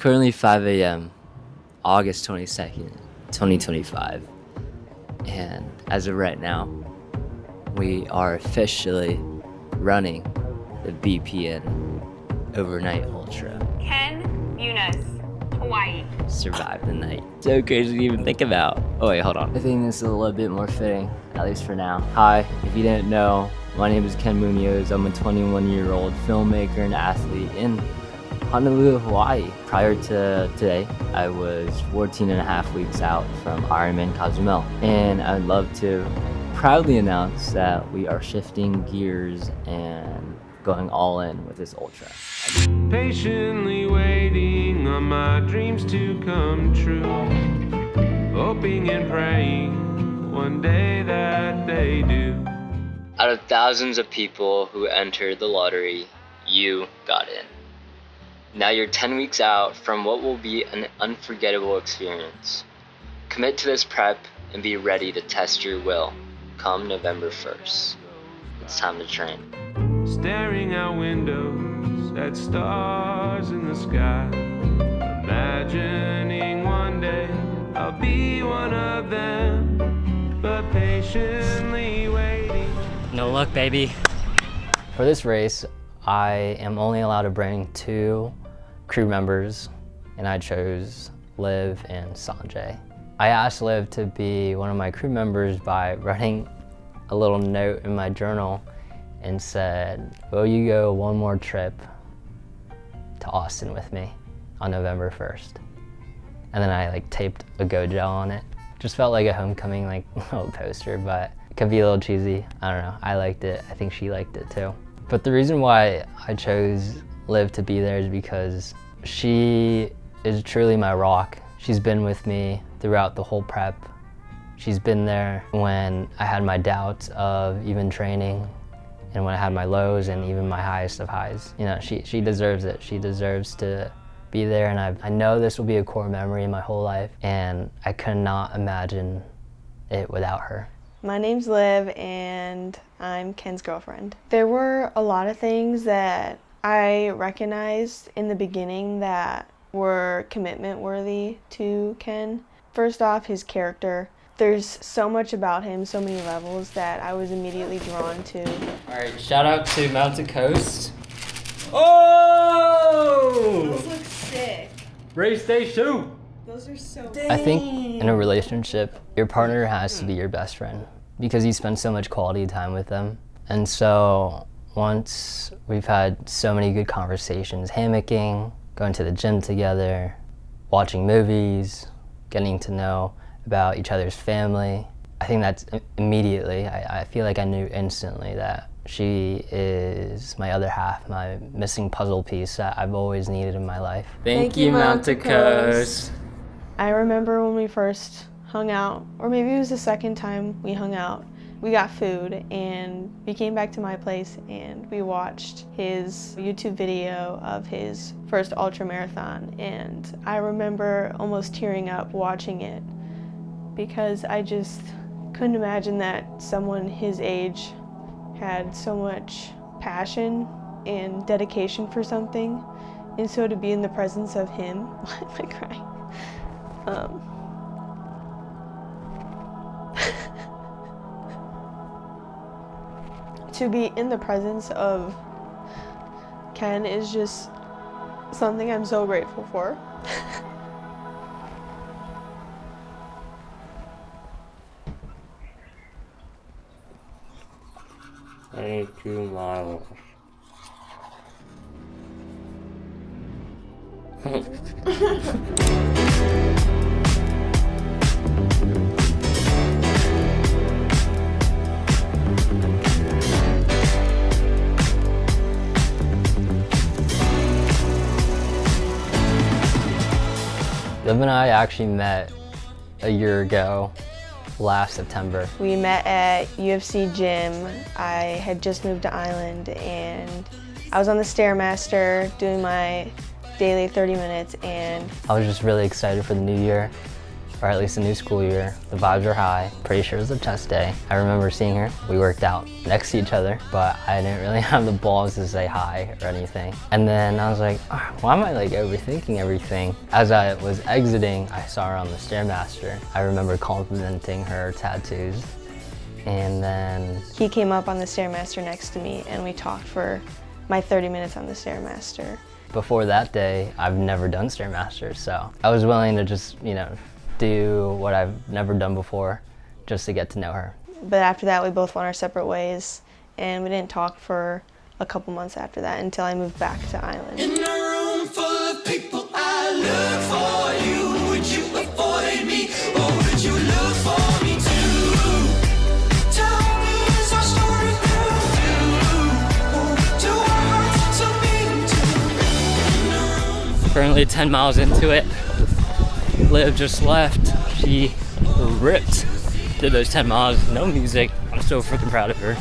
currently 5 a.m., August 22nd, 2025. And as of right now, we are officially running the BPN Overnight Ultra. Ken Yunus, Hawaii. Survive the night. So crazy to even think about. Oh wait, hold on. I think this is a little bit more fitting, at least for now. Hi, if you didn't know, my name is Ken Munoz. I'm a 21-year-old filmmaker and athlete in Honolulu, Hawaii. Prior to today, I was 14 and a half weeks out from Ironman Cozumel. And I'd love to proudly announce that we are shifting gears and going all in with this ultra. Patiently waiting on my dreams to come true, hoping and praying one day that they do. Out of thousands of people who entered the lottery, you got in. Now you're 10 weeks out from what will be an unforgettable experience. Commit to this prep and be ready to test your will come November 1st. It's time to train. Staring out windows at stars in the sky, imagining one day I'll be one of them, but patiently waiting. No luck, baby. For this race, I am only allowed to bring 2 crew members, and I chose Liv and Sanjay. I asked Liv to be one of my crew members by writing a little note in my journal and said, will you go one more trip to Austin with me on November 1st? And then I taped a Go Gel on it. Just felt like a homecoming little poster, but it could be a little cheesy. I don't know, I liked it. I think she liked it too. But the reason why I chose Liv to be there is because she is truly my rock. She's been with me throughout the whole prep. She's been there when I had my doubts of even training, and when I had my lows and even my highest of highs. You know, she deserves it. She deserves to be there, and I know this will be a core memory in my whole life, and I could not imagine it without her. My name's Liv, and I'm Ken's girlfriend. There were a lot of things that I recognized in the beginning that were commitment worthy to Ken. First off, his character. There's so much about him, so many levels that I was immediately drawn to. All right, shout out to Mountain Coast. Oh! Those look sick. Race day shoe. Those are so I think in a relationship, your partner has to be your best friend because you spend so much quality time with them. And so once we've had so many good conversations, hammocking, going to the gym together, watching movies, getting to know about each other's family, I think that's immediately, I feel like I knew instantly that she is my other half, my missing puzzle piece that I've always needed in my life. Thank you, Mountain Coast. I remember when we first hung out, or maybe it was the second time we hung out, we got food and we came back to my place and we watched his YouTube video of his first ultramarathon, and I remember almost tearing up watching it because I just couldn't imagine that someone his age had so much passion and dedication for something, and so to be in the presence of him, why am I crying? To be in the presence of Ken is just something I'm so grateful for. I need 2 miles. Liv and I actually met a year ago, last September. We met at UFC gym. I had just moved to Island and I was on the Stairmaster doing my daily 30 minutes, and I was just really excited for the new year. or at least a new school year. The vibes are high. Pretty sure it was a test day. I remember seeing her. We worked out next to each other, but I didn't really have the balls to say hi or anything. And then I was like, oh, why am I like overthinking everything? As I was exiting, I saw her on the Stairmaster. I remember complimenting her tattoos. And then he came up on the Stairmaster next to me and we talked for my 30 minutes on the Stairmaster. Before that day, I've never done Stairmaster, so I was willing to just, do what I've never done before just to get to know her. But after that, we both went our separate ways and we didn't talk for a couple months after that until I moved back to Island. In a room full of people, I look for you. Would you avoid me or would you look for me too? Tell me, is our story through? Do our hearts to beat? Currently 10 miles into it. Liv just left. She ripped. Did those 10 miles, no music. I'm so freaking proud of her.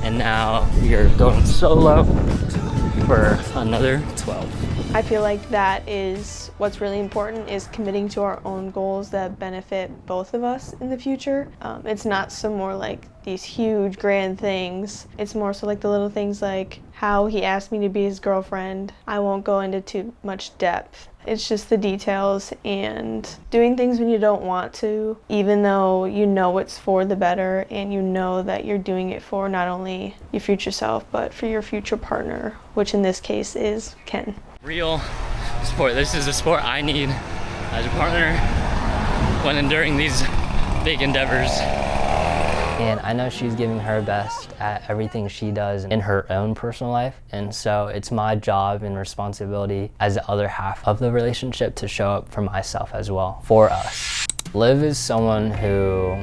And now we are going solo for another 12. I feel like that is what's really important, is committing to our own goals that benefit both of us in the future. It's not some more like these huge grand things. It's more so like the little things like how he asked me to be his girlfriend. I won't go into too much depth. It's just the details and doing things when you don't want to, even though you know it's for the better and you know that you're doing it for not only your future self, but for your future partner, which in this case is Ken. Real sport. This is the sport I need as a partner when enduring these big endeavors. And I know she's giving her best at everything she does in her own personal life. And so it's my job and responsibility as the other half of the relationship to show up for myself as well, for us. Liv is someone who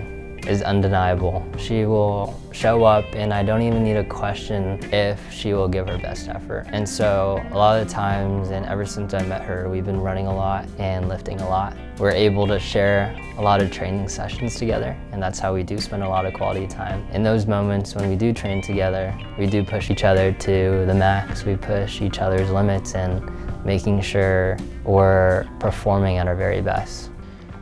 is undeniable. She will show up and I don't even need to question if she will give her best effort. And so a lot of the times, and ever since I met her, we've been running a lot and lifting a lot. We're able to share a lot of training sessions together, and that's how we do spend a lot of quality time. In those moments when we do train together, we do push each other to the max. We push each other's limits and making sure we're performing at our very best.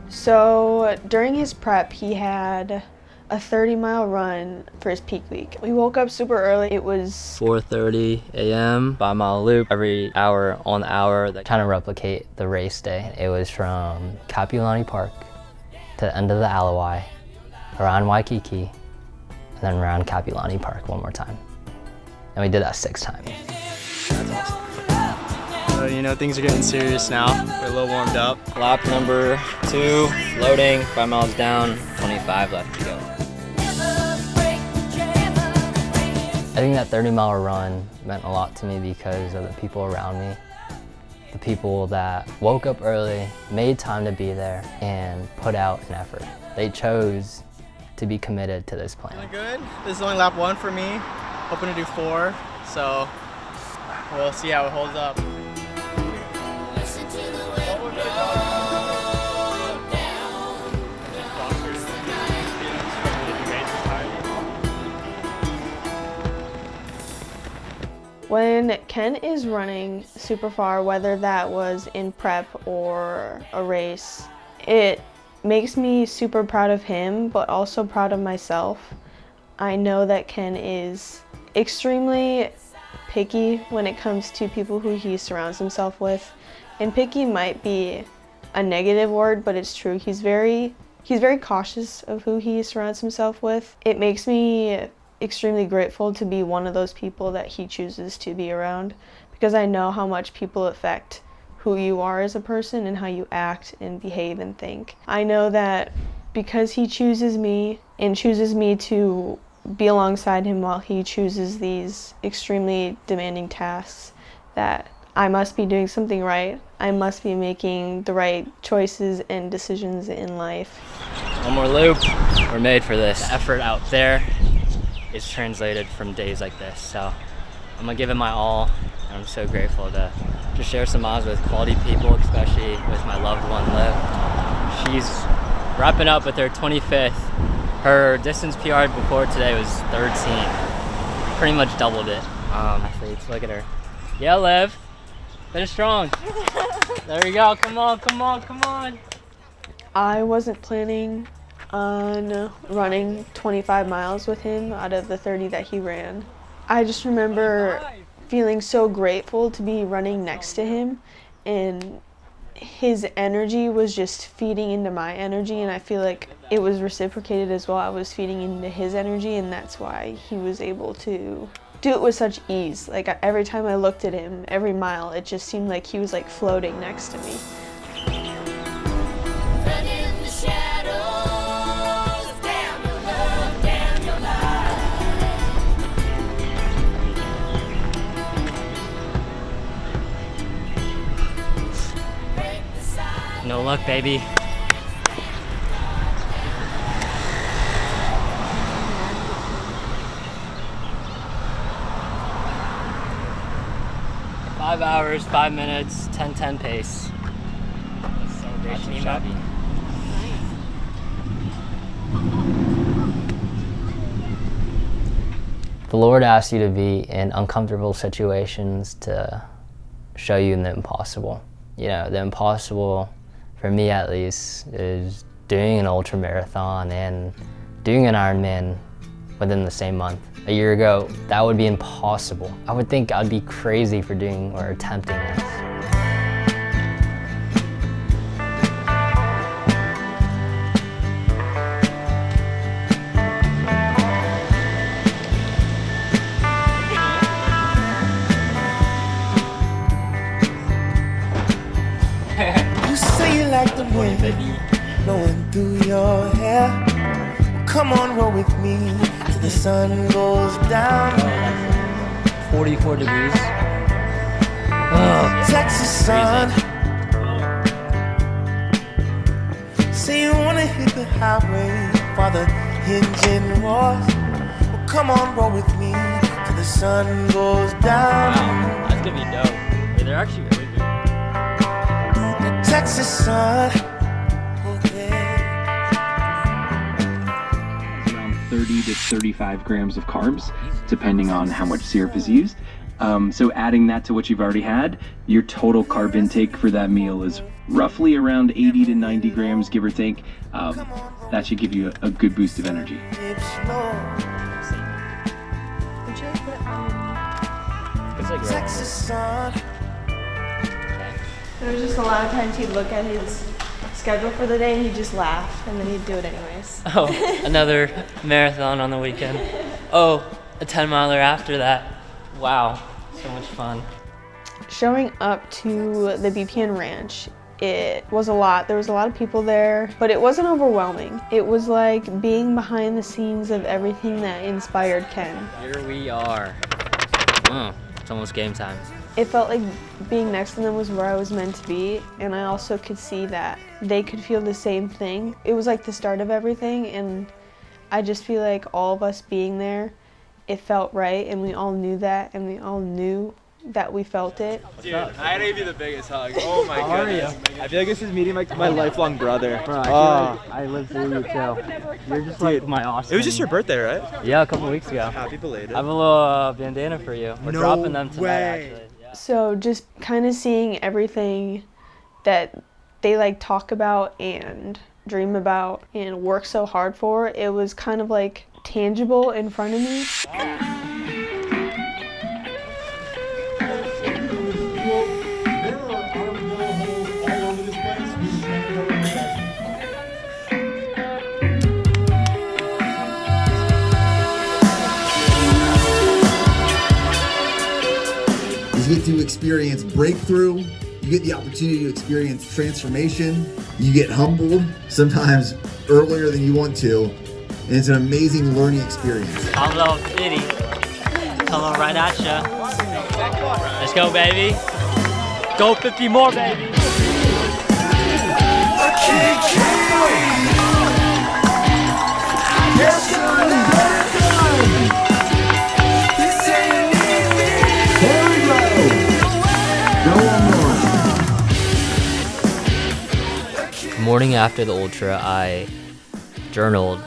So during his prep, he had a 30-mile run for his peak week. We woke up super early. It was 4:30 a.m., 5-mile loop every hour on the hour, trying to replicate the race day. It was from Capulani Park to the end of the Alawai, around Waikiki, and then around Capulani Park one more time. And we did that 6 times. That's awesome. So, things are getting serious now. We're a little warmed up. Lap number 2, loading, 5 miles down, 25 left to go. I think that 30-mile run meant a lot to me because of the people around me. The people that woke up early, made time to be there, and put out an effort. They chose to be committed to this plan. Feeling good. This is only lap 1 for me. Hoping to do 4, so we'll see how it holds up. When Ken is running super far, whether that was in prep or a race, it makes me super proud of him, but also proud of myself. I know that Ken is extremely picky when it comes to people who he surrounds himself with. And picky might be a negative word, but it's true. He's very cautious of who he surrounds himself with. It makes me extremely grateful to be one of those people that he chooses to be around, because I know how much people affect who you are as a person and how you act and behave and think. I know that because he chooses me and chooses me to be alongside him while he chooses these extremely demanding tasks, that I must be doing something right. I must be making the right choices and decisions in life. One more loop. We're made for this. The effort out there is translated from days like this. So I'm gonna give it my all. And I'm so grateful to just share some miles with quality people, especially with my loved one, Liv. She's wrapping up with her 25th. Her distance PR before today was 13. Pretty much doubled it. Athletes, look at her. Yeah, Liv. Finish strong. There we go. Come on, come on, come on. I wasn't planning on running 25 miles with him out of the 30 that he ran. I just remember feeling so grateful to be running next to him, and his energy was just feeding into my energy, and I feel like it was reciprocated as well. I was feeding into his energy, and that's why he was able to do it with such ease. Like every time I looked at him, every mile, it just seemed like he was like floating next to me. Running the shadows, damn your love, damn your life. No luck, baby. Five hours, 5 minutes, 10:10 pace. Celebration shot. The Lord asks you to be in uncomfortable situations to show you the impossible. You know, the impossible, for me at least, is doing an ultramarathon and doing an Ironman within the same month. A year ago, that would be impossible. I would think I'd be crazy for doing or attempting this. You say you like the wind blowing through your hair. Come on, roll with me till the sun goes down. 44 degrees. Texas sun. Say you wanna hit the highway while the engine roars. Well, come on, roll with me till the sun goes down. Wow, that's gonna be dope. Yeah, they're actually really good. The Texas sun. 30 to 35 grams of carbs, depending on how much syrup is used. So adding that to what you've already had, your total carb intake for that meal is roughly around 80 to 90 grams, give or take. That should give you a good boost of energy. Texas sun. There was just a lot of times he'd look at his schedule for the day and he'd just laugh, and then he'd do it anyways. Oh, another marathon on the weekend. Oh, a 10-miler after that. Wow, so much fun. Showing up to the BPN ranch, it was a lot. There was a lot of people there, but it wasn't overwhelming. It was like being behind the scenes of everything that inspired Ken. Here we are. It's almost game time. It felt like being next to them was where I was meant to be, and I also could see that they could feel the same thing. It was like the start of everything, and I just feel like all of us being there, it felt right, and we all knew that, and we all knew that we felt it. Dude, I gave you the biggest hug. Oh my goodness. I feel like this is meeting my lifelong brother. Bro, I lived through you too. You're just like my awesome. It was just your birthday, right? Yeah, a couple weeks ago. Happy belated. I have a little bandana for you. We're No dropping them tonight, way. actually. Yeah. So just kind of seeing everything that they like talk about and dream about and work so hard for, it was kind of like tangible in front of me. You get to experience breakthrough, you get the opportunity to experience transformation, you get humbled, sometimes earlier than you want to, and it's an amazing learning experience. I'm little Fitty. Coming right at ya. Let's go, baby. Go 50 more, baby. The morning after the ultra, I journaled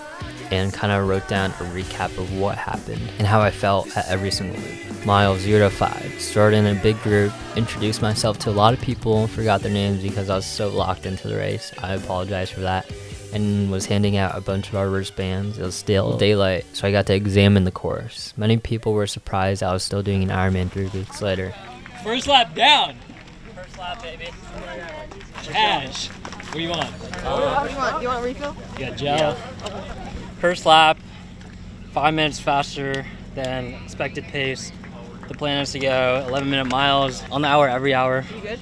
and kind of wrote down a recap of what happened and how I felt at every single loop. Mile 0 to 5. Started in a big group, introduced myself to a lot of people, forgot their names because I was so locked into the race. I apologize for that. And was handing out a bunch of our wristbands. It was still daylight, so I got to examine the course. Many people were surprised I was still doing an Ironman 3 weeks later. First lap down. First lap, baby. Cash. What do you want? What do you want? Do you want a refill? You got gel. First lap, 5 minutes faster than expected pace. The plan is to go 11-minute miles on the hour every hour. You good?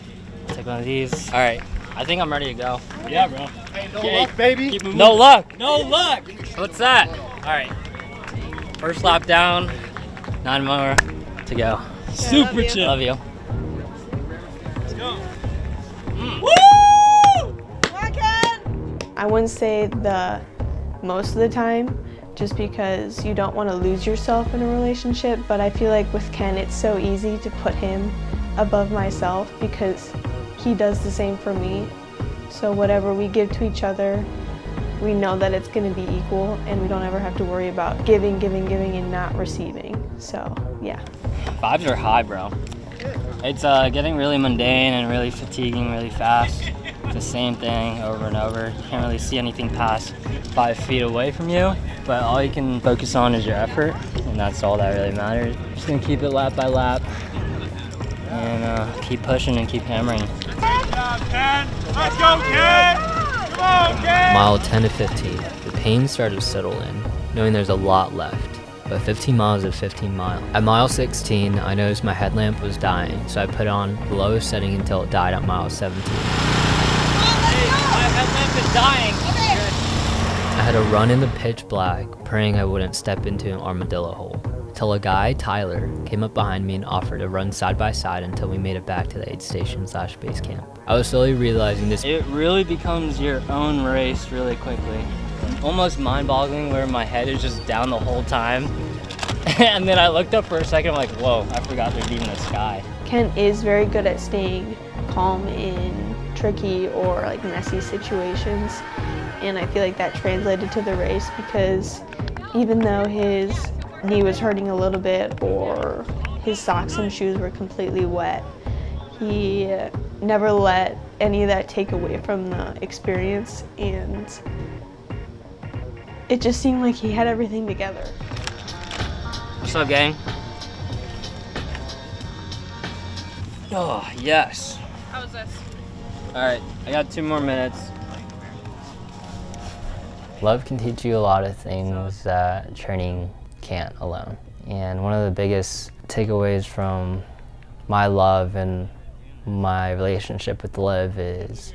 Take one of these. All right, I think I'm ready to go. Yeah, bro. Hey, no luck, baby. No luck. No luck. What's that? All right. First lap down, 9 more to go. Super chill. Love you. Let's go. Woo! I wouldn't say the most of the time, just because you don't want to lose yourself in a relationship, but I feel like with Ken it's so easy to put him above myself because he does the same for me. So whatever we give to each other, we know that it's going to be equal and we don't ever have to worry about giving and not receiving. So yeah. Vibes are high, bro. It's getting really mundane and really fatiguing really fast. It's the same thing over and over. You can't really see anything past 5 feet away from you, but all you can focus on is your effort, and that's all that really matters. Just gonna keep it lap by lap and keep pushing and keep hammering. Let's go, Ken! Come on, Ken! Mile 10 to 15. The pain started to settle in, knowing there's a lot left. But 15 miles is 15 miles. At mile 16, I noticed my headlamp was dying, so I put on the lowest setting until it died at mile 17. Hey, my headlamp is dying. I had to run in the pitch black, praying I wouldn't step into an armadillo hole, till a guy, Tyler, came up behind me and offered to run side by side until we made it back to the aid station / base camp. I was slowly realizing this. It really becomes your own race really quickly. Almost mind-boggling where my head is just down the whole time. And then I looked up for a second, I'm like, whoa, I forgot there's even a sky. Ken is very good at staying calm in tricky or like messy situations, and I feel like that translated to the race because even though his knee was hurting a little bit or his socks and shoes were completely wet, he never let any of that take away from the experience, and it just seemed like he had everything together. What's up, gang? Oh, yes. How was this? All right, I got 2 more minutes. Love can teach you a lot of things that training can't alone. And one of the biggest takeaways from my love and my relationship with Liv is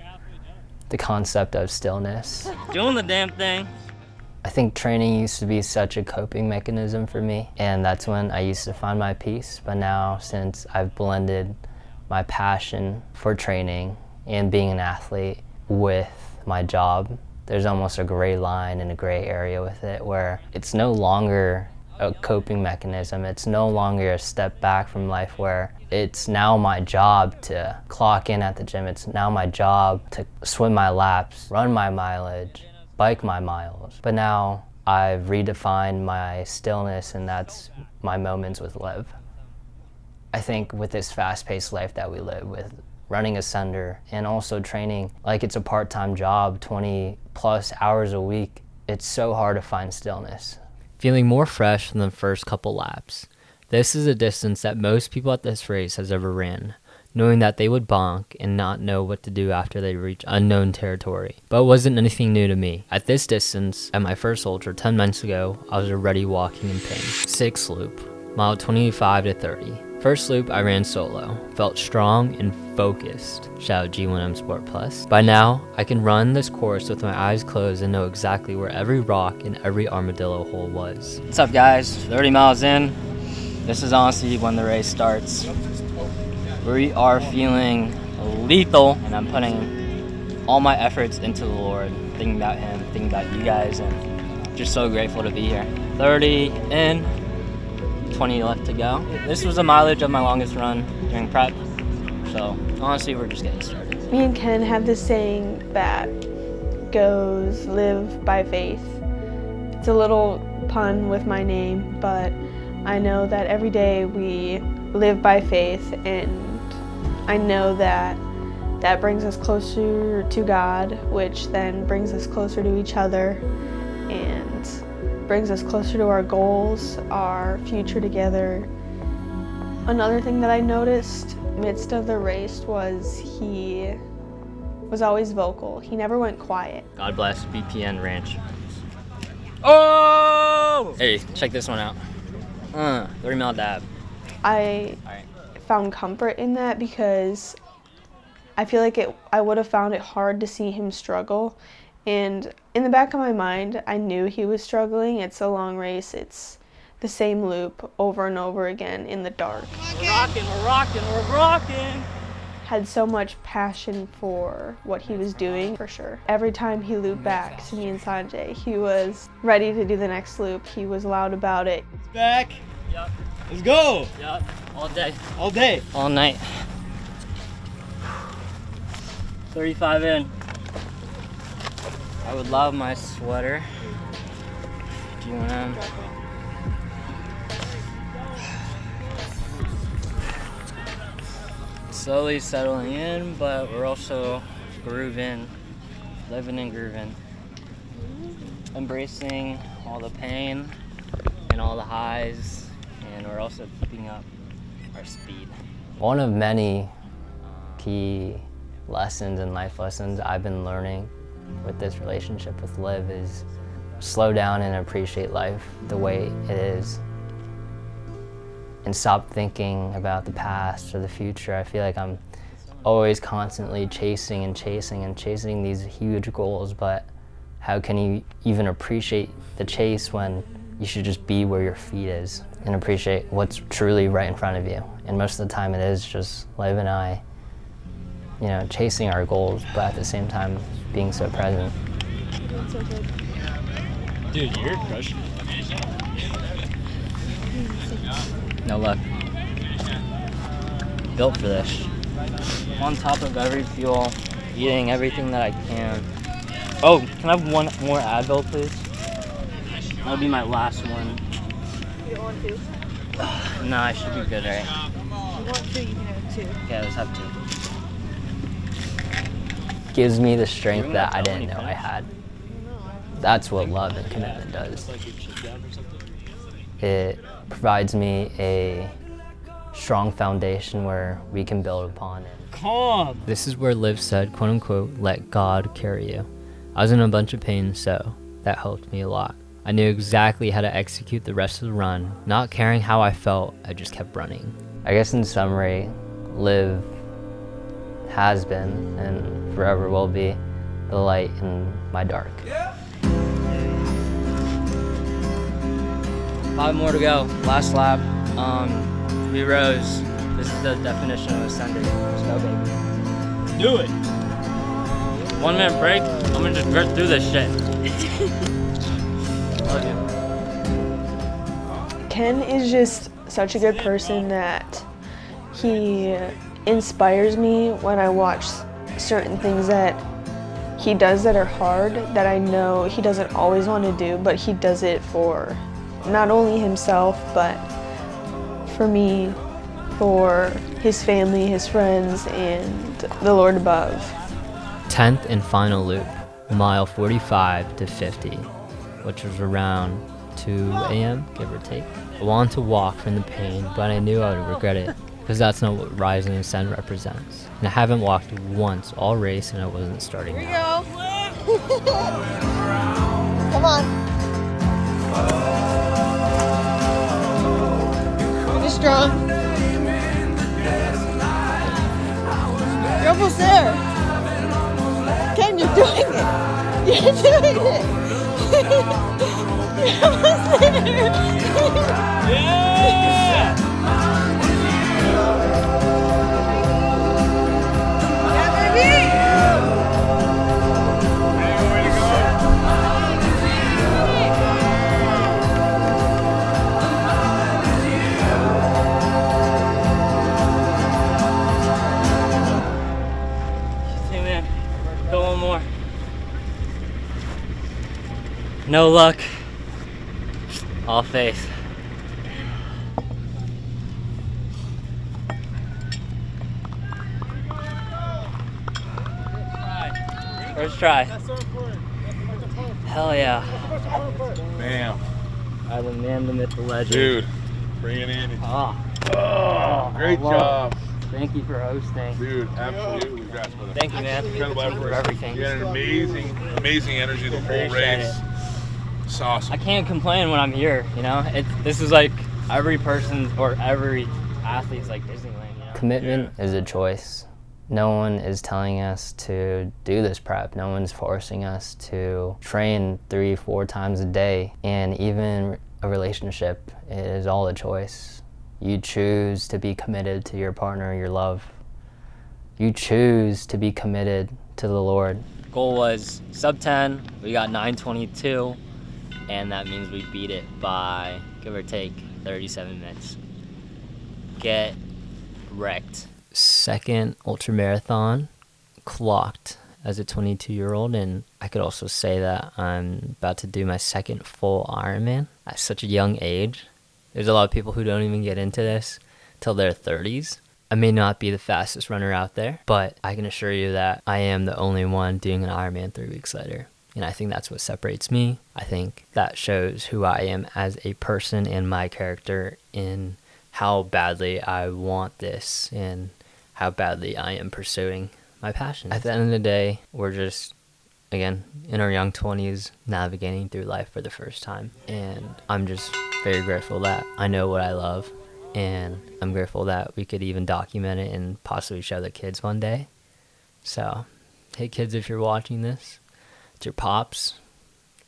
the concept of stillness. Doing the damn thing. I think training used to be such a coping mechanism for me, and that's when I used to find my peace. But now, since I've blended my passion for training and being an athlete with my job, there's almost a gray line and a gray area with it where it's no longer a coping mechanism. It's no longer a step back from life where it's now my job to clock in at the gym. It's now my job to swim my laps, run my mileage, bike my miles. But now I've redefined my stillness, and that's my moments with Liv. I think with this fast-paced life that we live with, running asunder and also training like it's a part-time job, 20 plus hours a week, it's so hard to find stillness. Feeling more fresh than the first couple laps. This is a distance that most people at this race has ever ran, knowing that they would bonk and not know what to do after they reach unknown territory. But it wasn't anything new to me. At this distance, at my first ultra 10 months ago, I was already walking in pain. 6th loop, mile 25 to 30. First loop I ran solo, felt strong and focused. Shout out G1M Sport Plus. By now, I can run this course with my eyes closed and know exactly where every rock and every armadillo hole was. What's up, guys? 30 miles in. This is honestly when the race starts. We are feeling lethal, and I'm putting all my efforts into the Lord, thinking about Him, thinking about you guys, and just so grateful to be here. 30 in, 20 left to go. This was the mileage of my longest run during prep, so honestly, we're just getting started. Me and Ken have this saying that goes, live by faith. It's a little pun with my name, but I know that every day we live by faith, and I know that that brings us closer to God, which then brings us closer to each other and brings us closer to our goals, our future together. Another thing that I noticed midst of the race was he was always vocal. He never went quiet. God bless BPN Ranch. Oh! Hey, check this one out. 30-mile dab. I found comfort in that because I feel like I would have found it hard to see him struggle. And in the back of my mind, I knew he was struggling. It's a long race. It's the same loop over and over again in the dark. We're rocking, we're rocking, we're rocking! Had so much passion for what he was doing, for sure. Every time he looped back to me and Sanjay, he was ready to do the next loop. He was loud about it. It's back. Yep. Let's go. Yep. All day. All day. All night. 35 in. I would love my sweater. Do you wanna? Slowly settling in, but we're also grooving, living and grooving. Embracing all the pain and all the highs, and we're also keeping up our speed. One of many key lessons and life lessons I've been learning with this relationship with Liv is slow down and appreciate life the way it is. And stop thinking about the past or the future. I feel like I'm always constantly chasing and chasing and chasing these huge goals, but how can you even appreciate the chase when you should just be where your feet is and appreciate what's truly right in front of you? And most of the time it is just Liv and I, you know, chasing our goals, but at the same time being so present. Dude, you're crushing it. No luck. Built for this. On top of every fuel, eating everything that I can. Oh, can I have one more Advil, please? That'll be my last one. You don't want to? No, I should be good, right? If you want to, you can have two. Okay, let's have two. Gives me the strength that I didn't know I had. That's what love and commitment does. It provides me a strong foundation where we can build upon it. Calm. This is where Liv said, quote unquote, let God carry you. I was in a bunch of pain, so that helped me a lot. I knew exactly how to execute the rest of the run. Not caring how I felt, I just kept running. I guess in summary, Liv has been and forever will be the light in my dark. 5 more to go. Last lap. 3 rows. This is the definition of ascending. Let's go, baby. Do it. 1 minute break. I'm gonna just grit through this shit. Love you. Ken is just such a good person that he inspires me when I watch certain things that he does that are hard, that I know he doesn't always want to do, but he does it for not only himself, but for me, for his family, his friends, and the Lord above. 10th and final loop, mile 45 to 50, which was around 2 a.m., give or take. I wanted to walk from the pain, but I knew I would regret it, because that's not what Rise and Ascend represents. And I haven't walked once all race, and I wasn't starting now. Here we go. Come on. You're strong. You're almost there. Ken, you're doing it. You're doing it. You're almost there. Yeah! No luck. All faith. First try. Hell yeah. Bam. I the man, the myth, the legend. Dude, bring it in. Great Well, job. Thank you for hosting. Dude, absolutely. Congrats, brother. Thank you, man. Incredible effort. For everything. You had an amazing energy the whole Appreciate race. it. It's awesome. I can't complain when I'm here, you know? This is like every person's or every athlete's like Disneyland, you know? Commitment is a choice. No one is telling us to do this prep. No one's forcing us to train 3-4 times a day. And even a relationship is all a choice. You choose to be committed to your partner, your love. You choose to be committed to the Lord. Goal was sub-10, we got 9:22, and that means we beat it by, give or take, 37 minutes. Get wrecked. Second ultramarathon, clocked as a 22-year-old, and I could also say that I'm about to do my second full Ironman at such a young age. There's a lot of people who don't even get into this till their 30s. I may not be the fastest runner out there, but I can assure you that I am the only one doing an Ironman 3 weeks later. And I think that's what separates me. I think that shows who I am as a person and my character in how badly I want this and how badly I am pursuing my passion. At the end of the day, we're just, again, in our young 20s, navigating through life for the first time. And I'm just very grateful that I know what I love. And I'm grateful that we could even document it and possibly show the kids one day. So, hey kids, if you're watching this, it's your pops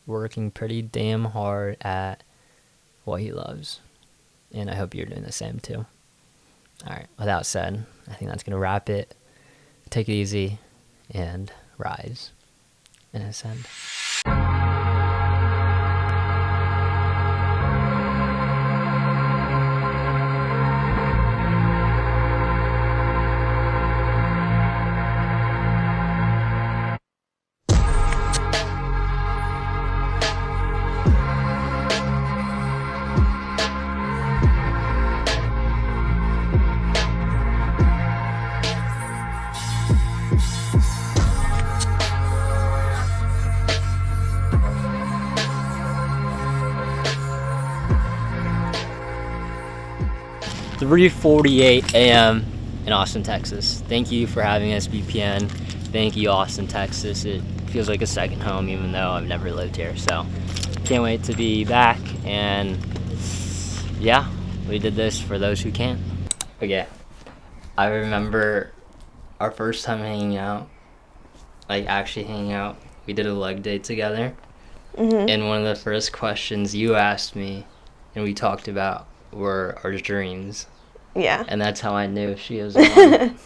working pretty damn hard at what he loves. And I hope you're doing the same too. Alright, with that said, I think that's going to wrap it. Take it easy and rise and ascend. .3:48 a.m. in Austin, Texas. Thank you for having us, BPN. Thank you, Austin, Texas. It feels like a second home, even though I've never lived here. So, can't wait to be back. And yeah, we did this for those who can't. Okay, I remember our first time hanging out, like actually hanging out. We did a leg day together. And one of the first questions you asked me and we talked about were our dreams. Yeah. And that's how I knew she was the one.